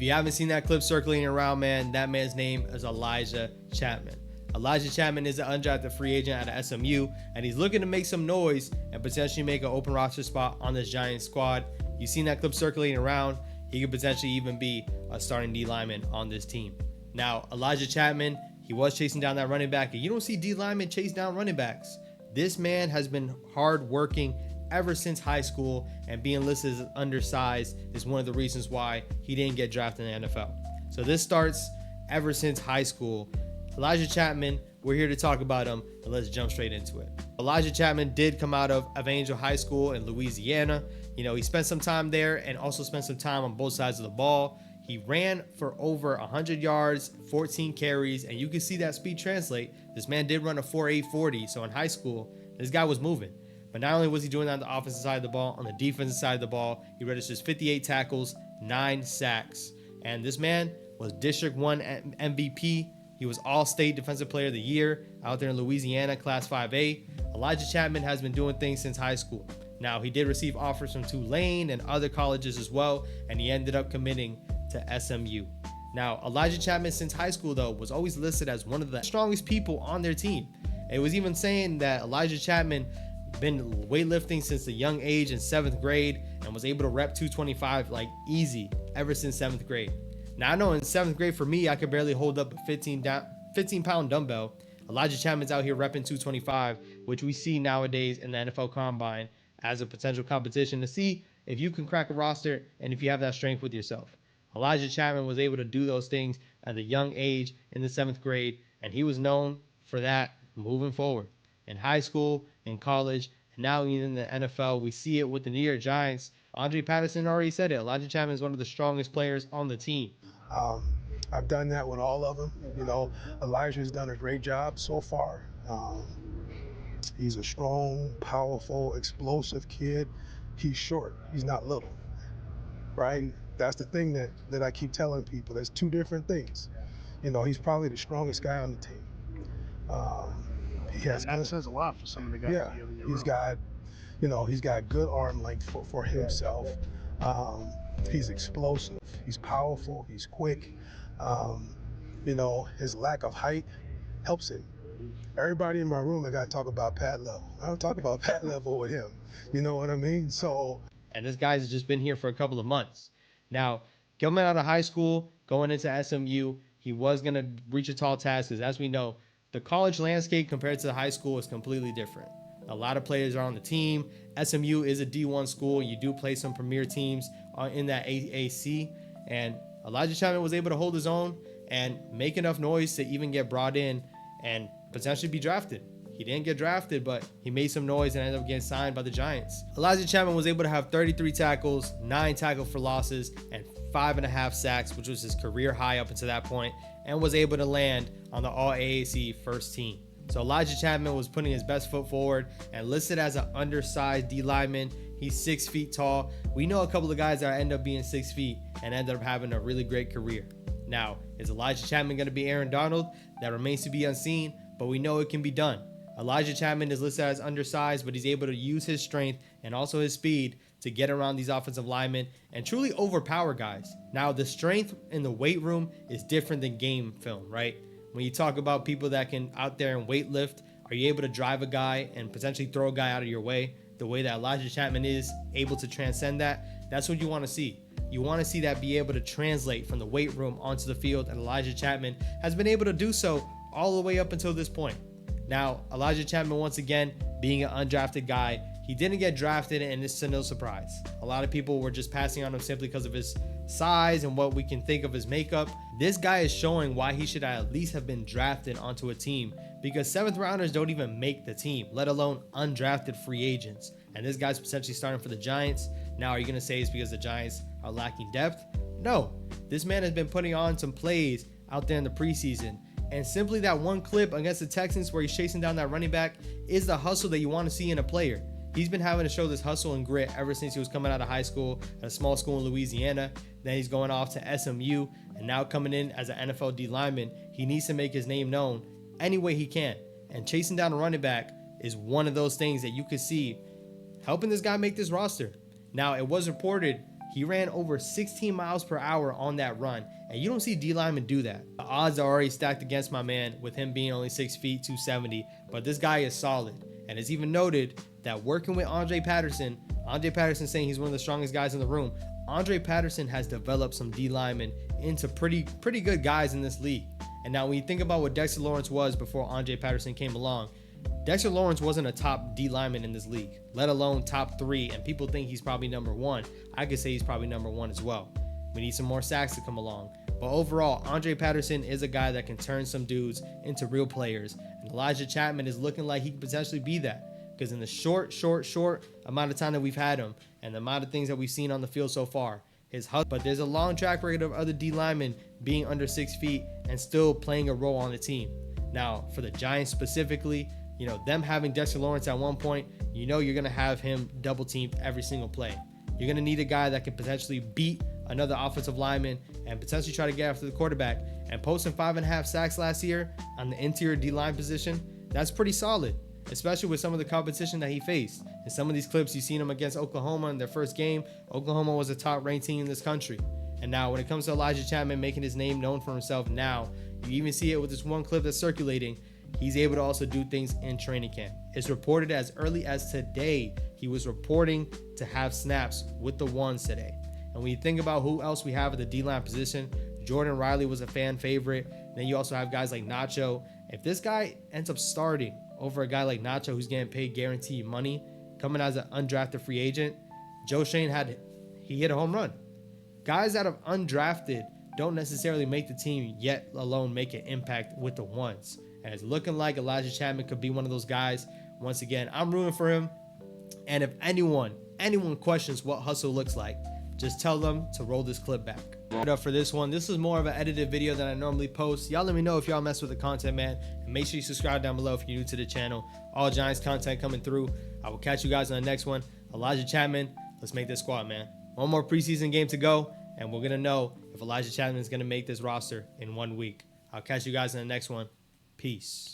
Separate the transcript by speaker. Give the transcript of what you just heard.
Speaker 1: If you haven't seen that clip circulating around, man, that man's name is Elijah Chapman. Elijah Chapman is an undrafted free agent out of SMU, and he's looking to make some noise and potentially make an open roster spot on this Giants squad. You've seen that clip circulating around. He could potentially even be a starting D lineman on this team. Now, Elijah Chapman, he was chasing down that running back, and you don't see D linemen chase down running backs. This man has been hard working ever since high school, and being listed as undersized is one of the reasons why he didn't get drafted in the NFL. So this starts ever since high school. Elijah Chapman, we're here to talk about him, and let's jump straight into it. Elijah Chapman did come out of Evangel High School in Louisiana. You know, he spent some time there and also spent some time on both sides of the ball. He ran for over 100 yards, 14 carries, and you can see that speed translate. This man did run a 4.8 40, so in high school, this guy was moving. But not only was he doing that on the offensive side of the ball, on the defensive side of the ball, he registers 58 tackles, 9 sacks. And this man was District 1 MVP. He was All-State Defensive Player of the Year out there in Louisiana, Class 5A. Elijah Chapman has been doing things since high school. Now, he did receive offers from Tulane and other colleges as well, and he ended up committing to SMU. Now, Elijah Chapman since high school, though, was always listed as one of the strongest people on their team. It was even saying that Elijah Chapman been weightlifting since a young age in 7th grade and was able to rep 225 like easy ever since 7th grade. Now I know in 7th grade for me, I could barely hold up a 15 pound dumbbell. Elijah Chapman's out here repping 225, which we see nowadays in the NFL Combine as a potential competition to see if you can crack a roster and if you have that strength with yourself. Elijah Chapman was able to do those things at a young age in the 7th grade, and he was known for that moving forward. In high school, in college, and now even in the NFL, we see it with the New York Giants. Andre Patterson already said it. Elijah Chapman is one of the strongest players on the team.
Speaker 2: I've done that with all of them. You know, Elijah's done a great job so far. He's a strong, powerful, explosive kid. He's short. He's not little, right? That's the thing that I keep telling people. There's two different things. You know, he's probably the strongest guy on the team.
Speaker 3: That says a lot for some of the guys.
Speaker 2: Yeah, he's got good arm length for himself. He's explosive. He's powerful. He's quick. His lack of height helps him. Everybody in my room, I got to talk about pad level. I don't talk about pad level with him. You know what I mean?
Speaker 1: And this guy's just been here for a couple of months. Now, coming out of high school, going into SMU, he was going to reach a tall task because, as we know, the college landscape compared to the high school is completely different. A lot of players are on the team. SMU is a D1 school. You do play some premier teams in that AAC. And Elijah Chapman was able to hold his own and make enough noise to even get brought in and potentially be drafted. He didn't get drafted, but he made some noise and ended up getting signed by the Giants. Elijah Chapman was able to have 33 tackles, 9 tackles for losses, and 5.5 sacks, which was his career high up until that point, and was able to land on the All-AAC first team. So Elijah Chapman was putting his best foot forward and listed as an undersized D lineman. He's 6 feet tall. We know a couple of guys that end up being 6 feet and ended up having a really great career. Now, is Elijah Chapman going to be Aaron Donald? That remains to be unseen, but we know it can be done. Elijah Chapman is listed as undersized, but he's able to use his strength and also his speed to get around these offensive linemen and truly overpower guys. Now, the strength in the weight room is different than game film, right? When you talk about people that can out there and weight lift, are you able to drive a guy and potentially throw a guy out of your way the way that Elijah Chapman is able to transcend that? That's what you want to see. You want to see that be able to translate from the weight room onto the field, and Elijah Chapman has been able to do so all the way up until this point. Now, Elijah Chapman, once again, being an undrafted guy, he didn't get drafted, and it's no surprise. A lot of people were just passing on him simply because of his size and what we can think of his makeup. This guy is showing why he should at least have been drafted onto a team, because 7th rounders don't even make the team, let alone undrafted free agents. And this guy's potentially starting for the Giants. Now, are you going to say it's because the Giants are lacking depth? No. This man has been putting on some plays out there in the preseason. And simply that one clip against the Texans where he's chasing down that running back is the hustle that you want to see in a player. He's been having to show this hustle and grit ever since he was coming out of high school at a small school in Louisiana. Then he's going off to SMU and now coming in as an NFL D lineman. He needs to make his name known any way he can. And chasing down a running back is one of those things that you could see helping this guy make this roster. Now, it was reported He ran over 16 miles per hour on that run, and you don't see D linemen do that. The odds are already stacked against my man with him being only 6 feet, 270, but this guy is solid. And it's even noted that working with Andre Patterson saying he's one of the strongest guys in the room, Andre Patterson has developed some D linemen into pretty good guys in this league. And now when you think about what Dexter Lawrence was before Andre Patterson came along, Dexter Lawrence wasn't a top D lineman in this league, let alone top 3, and people think he's probably number 1. I could say he's probably number 1 as well. We need some more sacks to come along. But overall, Andre Patterson is a guy that can turn some dudes into real players. And Elijah Chapman is looking like he could potentially be that. Because in the short amount of time that we've had him and the amount of things that we've seen on the field so far, but there's a long track record of other D linemen being under 6 feet and still playing a role on the team. Now, for the Giants specifically, them having Dexter Lawrence at one point, you're going to have him double teamed every single play. You're going to need a guy that can potentially beat another offensive lineman and potentially try to get after the quarterback. And posting 5.5 sacks last year on the interior D-line position, that's pretty solid, especially with some of the competition that he faced. In some of these clips, you've seen him against Oklahoma in their first game. Oklahoma was a top-ranked team in this country. And now when it comes to Elijah Chapman making his name known for himself now, you even see it with this one clip that's circulating. He's able to also do things in training camp. It's reported as early as today, he was reporting to have snaps with the ones today. And when you think about who else we have at the D-line position, Jordan Riley was a fan favorite. Then you also have guys like Nacho. If this guy ends up starting over a guy like Nacho who's getting paid guaranteed money, coming as an undrafted free agent, Joe Shane hit a home run. Guys that have undrafted don't necessarily make the team, yet alone make an impact with the ones. And it's looking like Elijah Chapman could be one of those guys. Once again, I'm rooting for him. And if anyone questions what hustle looks like, just tell them to roll this clip back. Right up for this one. This is more of an edited video than I normally post. Y'all let me know if y'all mess with the content, man. And make sure you subscribe down below if you're new to the channel. All Giants content coming through. I will catch you guys on the next one. Elijah Chapman, let's make this squad, man. One more preseason game to go, and we're going to know if Elijah Chapman is going to make this roster in 1 week. I'll catch you guys in the next one. Peace.